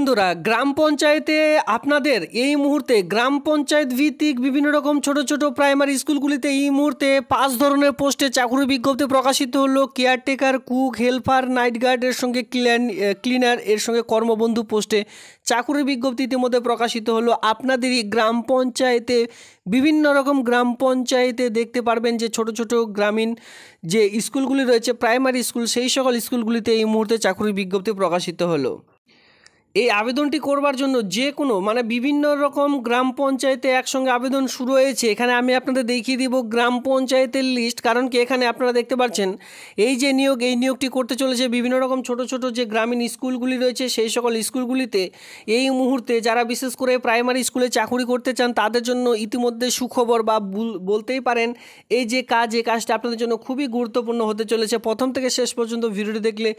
বন্ধুরা, গ্রাম পঞ্চায়েতে আপনাদের এই মুহূর্তে গ্রাম পঞ্চায়েত ভিত্তিক বিভিন্ন রকম ছোট ছোট প্রাইমারি স্কুলগুলিতে এই মুহূর্তে 5 ধরনের পোস্টে চাকরি বিজ্ঞপ্তি প্রকাশিত হলো। Caretaker, cook, helper, night guard এর সঙ্গে ক্লিনার এর সঙ্গে কর্মবন্ধু পোস্টে চাকরির বিজ্ঞপ্তি ইতিমধ্যে প্রকাশিত হলো। আপনাদেরই গ্রাম পঞ্চায়েতে বিভিন্ন রকম গ্রাম পঞ্চায়েতে দেখতে পারবেন যে ছোট ছোট গ্রামীণ যে স্কুলগুলি রয়েছে প্রাইমারি স্কুল, সেই সকল স্কুলগুলিতে এই মুহূর্তে চাকরির বিজ্ঞপ্তি প্রকাশিত হলো। এই আবেদনটি করবার জন্য যে কোনো বিভিন্ন রকম গ্রাম পঞ্চায়েতে একসঙ্গে আবেদন শুরু হয়েছে। এখানে আমি আপনাদের দেখিয়ে দিব গ্রাম পঞ্চায়েতের লিস্ট, কারণ কি এখানে আপনারা দেখতে পাচ্ছেন এই যে এই নিয়োগটি করতে চলেছে বিভিন্ন রকম ছোট ছোট যে গ্রামীণ স্কুলগুলি রয়েছে সেই সকল স্কুলগুলিতে এই মুহূর্তে যারা বিশেষ করে প্রাইমারি স্কুলে চাকরি করতে চান তাদের জন্য ইতিমধ্যে সুখবর বা বলতেই পারেন এই কাজটা আপনাদের জন্য খুবই গুরুত্বপূর্ণ হতে চলেছে। প্রথম থেকে শেষ পর্যন্ত ভিডিওটি দেখলে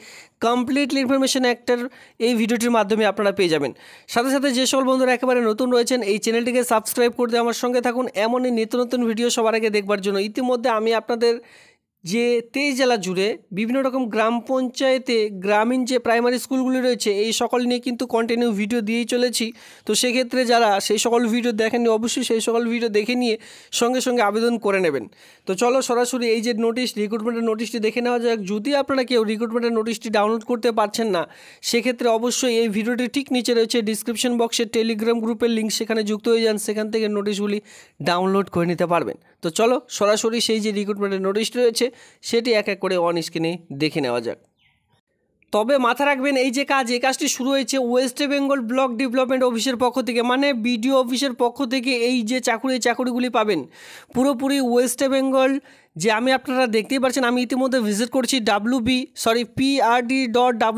কমপ্লিটলি ইনফরমেশন একটার এই ভিডিওটির মাধ্যমে আপনারা পেয়ে যাবেন। সাথে সাথে যে সকল বন্ধুরা একেবারে নতুন রয়েছেন এই চ্যানেলটিকে সাবস্ক্রাইব করতে আমার সঙ্গে থাকুন এমনই নিত্য নতুন ভিডিও সবার আগে দেখবার জন্য। ইতিমধ্যে আমি আপনাদের যে 23 জেলা জুড়ে বিভিন্ন রকম গ্রাম পঞ্চায়েতে গ্রামীণ যে প্রাইমারি স্কুলগুলি রয়েছে এই সকল নিয়ে কিন্তু কন্টিনিউ ভিডিও দিয়েই চলেছি। তো সেক্ষেত্রে যারা সেই সকল ভিডিও দেখেননি অবশ্যই সেই সকল ভিডিও দেখে নিয়ে সঙ্গে সঙ্গে আবেদন করে নেবেন। তো চলো সরাসরি এই যে রিক্রুটমেন্টের নোটিশটি দেখে নেওয়া যাক। যদি আপনারা কেউ রিক্রুটমেন্টের নোটিশটি ডাউনলোড করতে পারছেন না সেক্ষেত্রে অবশ্যই এই ভিডিওটি ঠিক নিচে রয়েছে ডিসক্রিপশন বক্সে টেলিগ্রাম গ্রুপের লিঙ্ক, সেখানে যুক্ত হয়ে যান, সেখান থেকে নোটিশগুলি ডাউনলোড করে নিতে পারবেন। তো চলো সরাসরি সেই যে রিক্রুটমেন্টের নোটিশটি রয়েছে সেটি এক এক করে অন স্ক্রিনে দেখে নেওয়া যাক। তবে মাথা রাখবেন এই কাজটি শুরু হয়েছে ওয়েস্ট বেঙ্গল ব্লক ডেভেলপমেন্ট অফিসের পক্ষ থেকে, বিডিও অফিসের পক্ষ থেকে এই যে চাকুরিগুলি পাবেন পুরোপুরি ওয়েস্ট বেঙ্গল। যে আপনারা দেখতেই পাচ্ছেন আমি ইতিমধ্যে ভিজিট করছি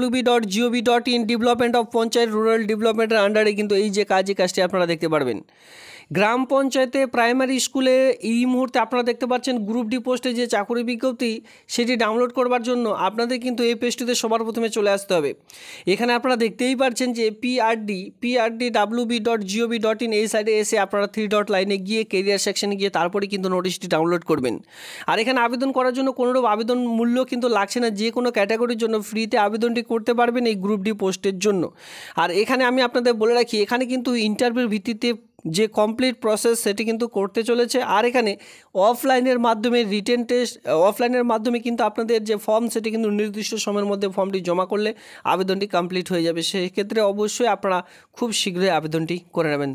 prd.wb.gov.in development of panchayat rural ডেভেলপমেন্টের আন্ডারে কিন্তু এই কাজটি আপনারা দেখতে পারবেন। গ্রাম পঞ্চায়েতে প্রাইমারি স্কুলে এই মুহূর্তে আপনারা দেখতে পাচ্ছেন গ্রুপ ডি পোস্টে যে চাকরি বিজ্ঞপ্তি সেটি ডাউনলোড করবার জন্য আপনাদের কিন্তু এই পেজটিতে সবার প্রথমে চলে আসতে হবে। এখানে আপনারা দেখতেই পাচ্ছেন যে prd.wb.gov.in এই সাইডে এসে আপনারা 3 ডট লাইনে গিয়ে কেরিয়ার সেকশনে গিয়ে তারপরে কিন্তু নোটিশটি ডাউনলোড করবেন। আর এখানে আবেদন করার জন্য কোনোরূপ আবেদন মূল্য কিন্তু লাগছে না, যে কোনো ক্যাটাগরির জন্য ফ্রিতে আবেদনটি করতে পারবেন এই গ্রুপ ডি পোস্টের জন্য। আর এখানে আমি আপনাদের বলে রাখি এখানে কিন্তু ইন্টারভিউর ভিত্তিতে যে কমপ্লিট প্রসেস সেটি কিন্তু করতে চলেছে। আর এখানে অফলাইনের মাধ্যমে রিটেন টেস্ট, অফলাইনের মাধ্যমে কিন্তু আপনাদের যে ফর্ম সেটি কিন্তু নির্দিষ্ট সময়ের মধ্যে ফর্মটি জমা করলে আবেদনটি কমপ্লিট হয়ে যাবে। সেক্ষেত্রে অবশ্যই আপনারা খুব শীঘ্রই আবেদনটি করে নেবেন।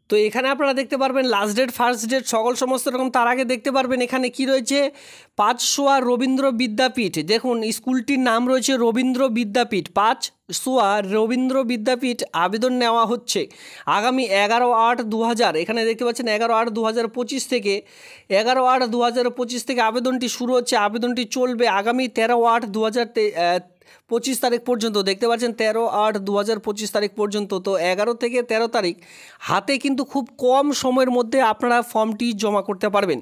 তো এখানে আপনারা দেখতে পারবেন লাস্ট ডেট, ফার্স্ট ডেট সমস্ত রকম। তার আগে দেখতে পারবেন এখানে কি রয়েছে, পাঁচশোয়া রবীন্দ্র বিদ্যাপীঠ। দেখুন স্কুলটির নাম রয়েছে রবীন্দ্র বিদ্যাপীঠ, পাঁচশোয়া রবীন্দ্র বিদ্যাপীঠ। আবেদন নেওয়া হচ্ছে আগামী 11/8/2000। এখানে দেখতে পাচ্ছেন 11/8/2025 থেকে 11/8/2025 থেকে আবেদনটি শুরু হচ্ছে। আবেদনটি চলবে আগামী 13/8/2025 তারিখ পর্যন্ত। দেখতে পাচ্ছেন 13/8/2025 তারিখ পর্যন্ত। তো 11 থেকে 13 তারিখ হাতে কিন্তু খুব কম সময়ের মধ্যে আপনারা ফর্মটি জমা করতে পারবেন।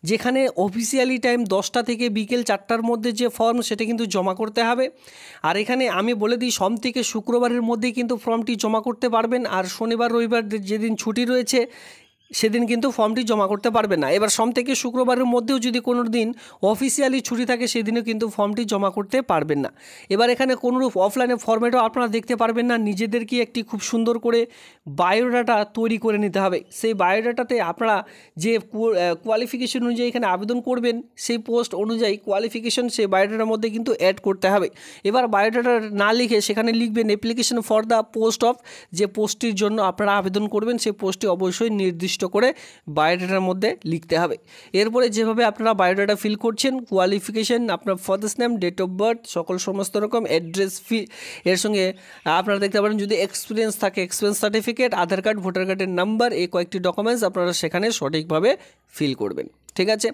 যেখানে অফিসিয়ালি টাইম 10টা থেকে বিকেল 4টার মধ্যে যে ফর্ম সেটা কিন্তু জমা করতে হবে। আর এখানে আমি বলে দিই সোম থেকে শুক্রবারের মধ্যেই কিন্তু ফর্মটি জমা করতে পারবেন। আর শনিবার রবিবার যেদিন ছুটি রয়েছে সেদিন কিন্তু ফর্মটি জমা করতে পারবেন না। এবার সোম থেকে শুক্রবারের মধ্যেও যদি কোনো দিন অফিসিয়ালি ছুটি থাকে সেদিনও কিন্তু ফর্মটি জমা করতে পারবেন না। এবার এখানে কোনোরূপ অফলাইনে ফর্মেটও আপনারা দেখতে পারবেন না। নিজেদেরকে একটি খুব সুন্দর করে বায়োডাটা তৈরি করে নিতে হবে। সেই বায়োডাটাতে আপনারা যে কোয়ালিফিকেশন অনুযায়ী এখানে আবেদন করবেন সেই পোস্ট অনুযায়ী কোয়ালিফিকেশন সেই বায়োডাটার মধ্যে কিন্তু অ্যাড করতে হবে। এবার বায়োডাটা না লিখে সেখানে লিখবেন application for the post of, যে পোস্টটির জন্য আপনারা আবেদন করবেন সেই পোস্টটি অবশ্যই নির্দিষ্ট করে বায়োডাটার মধ্যে লিখতে হবে। এরপরে যেভাবে আপনারা বায়োডাটা ফিল করছেন, কোয়ালিফিকেশন, আপনার father's name, date of birth, সমস্ত রকম অ্যাড্রেস, এর সঙ্গে আপনারা দেখতে পারেন যদি এক্সপিরিয়েন্স থাকে এক্সপিরিয়েন্স সার্টিফিকেট, আধার কার্ড, ভোটার কার্ডের নাম্বার, এই কয়েকটি ডকুমেন্টস আপনারা সেখানে সঠিকভাবে ফিল করবেন। ঠিক আছে,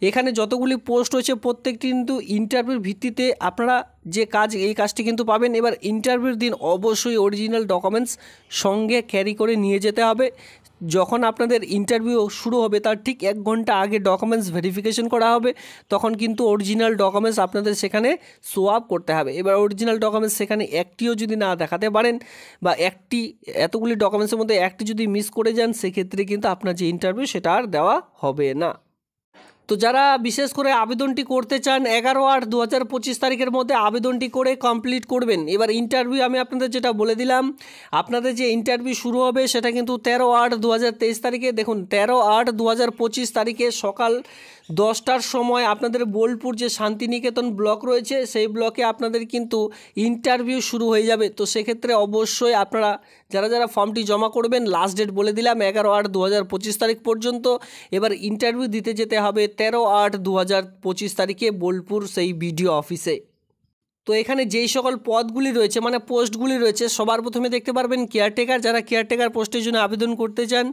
এখানে যতগুলি পোস্ট হয়েছে প্রত্যেকটি কিন্তু ইন্টারভিউর ভিত্তিতে আপনারা যে এই কাজটি কিন্তু পাবেন। এবার ইন্টারভিউর দিন অবশ্যই অরিজিনাল ডকুমেন্টস সঙ্গে ক্যারি করে নিয়ে যেতে হবে। যখন আপনাদের ইন্টারভিউ শুরু হবে তার ঠিক 1 ঘন্টা আগে ডকুমেন্টস ভেরিফিকেশন করা হবে, তখন কিন্তু অরিজিনাল ডকুমেন্টস আপনাদের সেখানে শো আপ করতে হবে। এবার অরিজিনাল ডকুমেন্টস সেখানে একটিও যদি না দেখাতে পারেন বা এতগুলি ডকুমেন্টসের মধ্যে একটি যদি মিস করে যান সেক্ষেত্রে কিন্তু আপনার যে ইন্টারভিউ সেটা আর দেওয়া হবে না। তো যারা বিশেষ করে আবেদনটি করতে চান 11/8/2025 তারিখের মধ্যে আবেদনটি করে কমপ্লিট করবেন। এবার ইন্টারভিউ আমি আপনাদের যেটা বলে দিলাম, আপনাদের যে ইন্টারভিউ শুরু হবে সেটা কিন্তু 13/8/2023 তারিখে। দেখুন 13/8/2025 তারিখে সকাল 10টার সময় আপনাদের বোলপুর যে শান্তিনিকেতন ব্লক রয়েছে সেই ব্লকে আপনাদের কিন্তু ইন্টারভিউ শুরু হয়ে যাবে। তো সেক্ষেত্রে অবশ্যই আপনারা যারা যারা ফর্মটি জমা করবেন, লাস্ট ডেট বলে দিলাম 11/8/2025 তারিখ পর্যন্ত। এবার ইন্টারভিউ দিতে যেতে হবে 13/8/2025 তারিখে বোলপুর সেই বিডিও অফিসে। তো এখানে যেই সকল পদগুলি রয়েছে মানে পোস্টগুলি রয়েছে, সবার প্রথমে দেখতে পারবেন কেয়ারটেকার। যারা কেয়ারটেকার পোস্টের জন্য আবেদন করতে চান,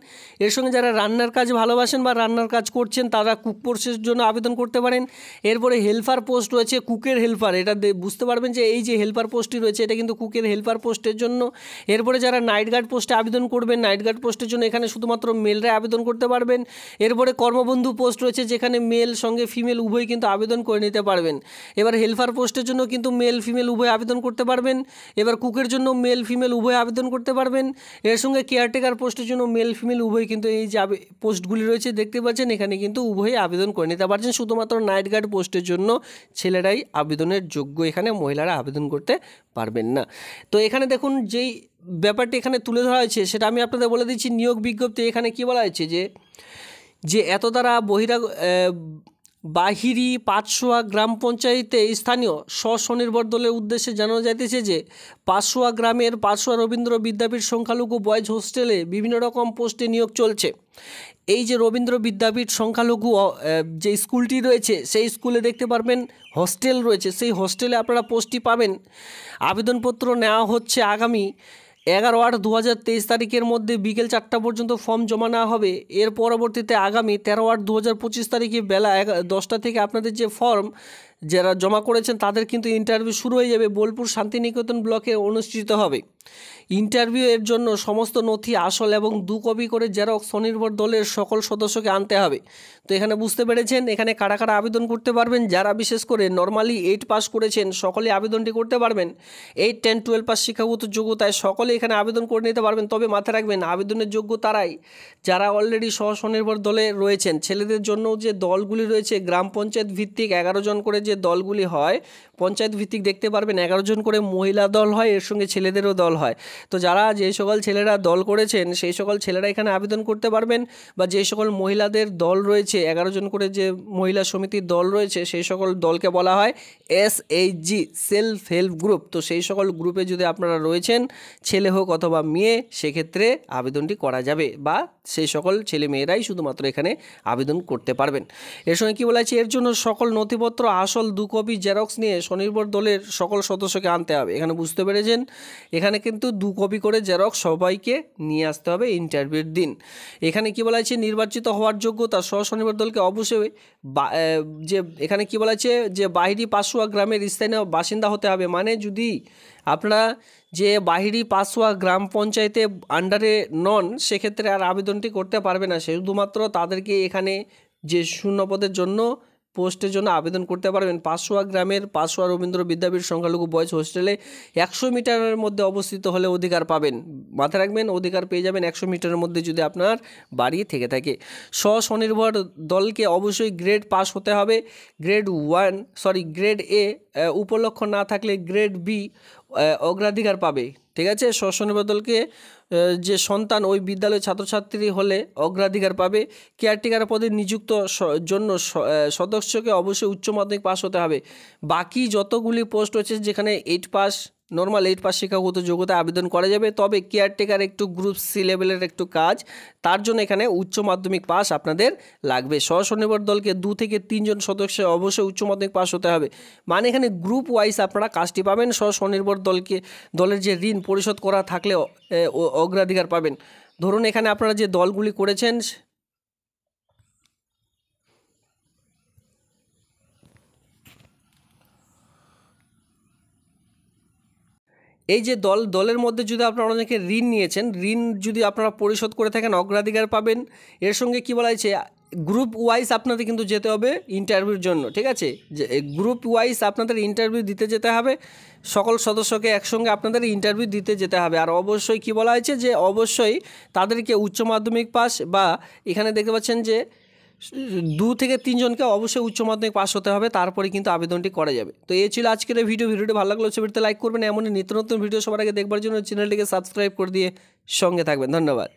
এর সঙ্গে যারা রান্নার কাজ ভালোবাসেন বা রান্নার কাজ করছেন তারা কুক পোস্টের জন্য আবেদন করতে পারেন। এরপরে হেল্পার পোস্ট রয়েছে, কুকের হেল্পার, এটা বুঝতে পারবেন যে এই যে হেল্পার পোস্টটি রয়েছে এটা কিন্তু কুকের হেল্পার পোস্টের জন্য। এরপরে যারা নাইট গার্ড পোস্টে আবেদন করবেন, নাইট গার্ড পোস্টের জন্য এখানে শুধুমাত্র মেলরা আবেদন করতে পারবেন। এরপরে কর্মবন্ধু পোস্ট রয়েছে যেখানে মেল সঙ্গে ফিমেল উভয় কিন্তু আবেদন করে নিতে পারবেন। এবার হেল্পার পোস্টের জন্য কিন্তু মেল ফিমেল উভয় আবেদন করতে পারবেন। এবার কুকের জন্য মেল ফিমেল উভয় আবেদন করতে পারবেন। এর সঙ্গে কেয়ারটেকার পোস্টের জন্য মেল ফিমেল উভয় কিন্তু এই যে পোস্টগুলি রয়েছে দেখতে পাচ্ছেন এখানে কিন্তু উভয়ই আবেদন করে নিতে পারছেন। শুধুমাত্র নাইট গার্ড পোস্টের জন্য ছেলেরাই আবেদনের যোগ্য, এখানে মহিলারা আবেদন করতে পারবেন না। তো এখানে দেখুন যেই ব্যাপারটি এখানে তুলে ধরা হয়েছে সেটা আমি আপনাদের বলে দিচ্ছি। নিয়োগ বিজ্ঞপ্তি এখানে কী বলা হয়েছে যে এত দ্বারা বাহিরি পাঁচশোয়া গ্রাম পঞ্চায়েতে স্থানীয় স্বনির্ভর দলের উদ্দেশ্যে জানানো যাইতেছে যে পাঁচশোয়া গ্রামের পাঁচশোয়া রবীন্দ্র বিদ্যাপীঠ সংখ্যালঘু বয়েজ হোস্টেলে বিভিন্ন রকম পোস্টে নিয়োগ চলছে। এই যে রবীন্দ্র বিদ্যাপীঠ সংখ্যালঘু যে স্কুলটি রয়েছে সেই স্কুলে দেখতে পারবেন হস্টেল রয়েছে, সেই হস্টেলে আপনারা পোস্টটি পাবেন। আবেদনপত্র নেওয়া হচ্ছে আগামী 11/8/2023 তারিখের মধ্যে বিকেল 4টা পর্যন্ত ফর্ম জমা নেওয়া হবে। এর পরবর্তীতে আগামী 13/8/2025 তারিখে বেলা 10টা থেকে আপনাদের যে ফর্ম যারা জমা করেছেন তাদের কিন্তু ইন্টারভিউ শুরু হয়ে যাবে। বোলপুর শান্তিনিকেতন ব্লকে অনুষ্ঠিত হবে। ইন্টারভিউ এর জন্য সমস্ত নথি আসল এবং 2 কপি করে জেরক্স স্বনির্ভর দলের সকল সদস্যকে আনতে হবে। তো এখানে বুঝতে পেরেছেন এখানে কারা কারা আবেদন করতে পারবেন। যারা বিশেষ করে নর্মালি 8 পাস করেছেন সকলে আবেদনটি করতে পারবেন। 8, 10, 12 পাস শিক্ষাগত যোগ্যতায় সকলে এখানে আবেদন করে নিতে পারবেন। তবে মাথায় রাখবেন আবেদনের যোগ্য তারাই যারা অলরেডি স্বনির্ভর দলে রয়েছেন। ছেলেদের জন্য যে দলগুলি রয়েছে গ্রাম পঞ্চায়েত ভিত্তিক 11 জন করে যে দলগুলি হয়, পঞ্চায়েত ভিত্তিক দেখতে পারবেন 11 জন করে মহিলা দল হয়, এর সঙ্গে ছেলেদেরও দল হয়। তো যারা যে সকল ছেলেরা দল করেছেন সেই সকল ছেলেরা এখানে আবেদন করতে পারবেন, বা যে সকল মহিলাদের দল রয়েছে 11 জন করে যে মহিলা সমিতির দল রয়েছে সেই সকল দলকে বলা হয় SHG সেলফ হেল্প গ্রুপ। তো সেই সকল গ্রুপে যদি আপনারা রয়েছেন, ছেলে হোক অথবা মেয়ে, সেক্ষেত্রে আবেদনটি করা যাবে, বা সেই সকল ছেলে মেয়েরাই শুধুমাত্র এখানে আবেদন করতে পারবেন। এর সঙ্গে কী বলা আছে, এর জন্য সকল নথিপত্র আসল 2 কপি জেরক্স নিয়ে স্বনির্ভর দলের সকল সদস্যকে আনতে হবে। এখানে বুঝতে পেরেছেন এখানে কিন্তু 2 কপি করে জেরক্স সবাইকে নিয়ে আসতে হবে ইন্টারভিউর দিন। এখানে কী বলা আছে, নির্বাচিত হওয়ার যোগ্যতা স্বনির্ভর দলকে অবশ্যই যে এখানে কী বলা আছে যে বাহিরি পাঁচশোয়া গ্রামের স্থানীয় বাসিন্দা হতে হবে। মানে যদি আপনারা যে বাহিরি পাঁচশোয়া গ্রাম পঞ্চায়েতে আন্ডারে নন, সেক্ষেত্রে আর আবেদনটি করতে পারবে না। শুধুমাত্র তাদেরকে এখানে যে শূন্যপদের জন্য পোস্টের জন্য আবেদন করতে পারবেন। পাঁচশোয়া গ্রামের পাঁচশোয়া রবীন্দ্র বিদ্যাপীঠ সংখ্যালঘু বয়েজ হোস্টেলে 100 মিটারের মধ্যে অবস্থিত হলে অধিকার পাবেন। মাথায় রাখবেন অধিকার পেয়ে যাবেন 100 মিটারের মধ্যে যদি আপনার বাড়ি থেকে থাকে। স্বনির্ভর দলকে অবশ্যই গ্রেড পাস হতে হবে। গ্রেড এ উপলক্ষ না থাকলে গ্রেড বি অগ্রাধিকার পাবে। ঠিক আছে, স্বনির্ভর দলকে যে সন্তান ওই বিদ্যালয়ের ছাত্রছাত্রী হলে অগ্রাধিকার পাবে। কেয়ারটেকার পদে নিযুক্ত জন্য সদস্যকে অবশ্যই উচ্চ মাধ্যমিক পাস হতে হবে। বাকি যতগুলি পোস্ট রয়েছে যেখানে 8 পাস নর্মাল 8 পাস শিক্ষাগত যোগ্যতা আবেদন করা যাবে। তবে কেয়ারটেকার একটু গ্রুপ সি লেভেলের একটু কাজ, তার জন্য এখানে উচ্চ মাধ্যমিক পাস আপনাদের লাগবে। স্বনির্ভর দলকে 2 থেকে 3 জন সদস্য অবশ্যই উচ্চ মাধ্যমিক পাস হতে হবে। মানে এখানে গ্রুপ ওয়াইজ আপনারা কাজটি পাবেন। স্বনির্ভর দলের যে ঋণ পরিশোধ করা থাকলেও অগ্রাধিকার পাবেন। ধরুন এখানে আপনারা যে দলগুলি করেছেন এই যে দলের মধ্যে যদি আপনারা অনেকে ঋণ নিয়েছেন, ঋণ যদি আপনারা পরিশোধ করে থাকেন অগ্রাধিকার পাবেন। এর সঙ্গে কী বলা হয়েছে, গ্রুপ ওয়াইজ আপনাদের কিন্তু যেতে হবে ইন্টারভিউর জন্য। ঠিক আছে, যে গ্রুপ ওয়াইজ আপনাদের ইন্টারভিউ দিতে যেতে হবে। সকল সদস্যকে একসঙ্গে আপনাদের ইন্টারভিউ দিতে যেতে হবে। আর অবশ্যই কী বলা হয়েছে যে অবশ্যই তাদেরকে উচ্চ মাধ্যমিক পাস, বা এখানে দেখতে পাচ্ছেন যে 2 থেকে 3 জনকে অবশ্যই উচ্চ মাধ্যমিক পাস হতে হবে, তারপরে কিন্তু আবেদনটি করা যাবে। তো এই ছিল আজকের এই ভিডিওটি ভালো লাগলে ভিডিওতে লাইক করবেন, এমনই নিত্য নতুন ভিডিও সবার আগে দেখবার জন্য চ্যানেলটিকে সাবস্ক্রাইব করে দিয়ে সঙ্গে থাকবেন। ধন্যবাদ।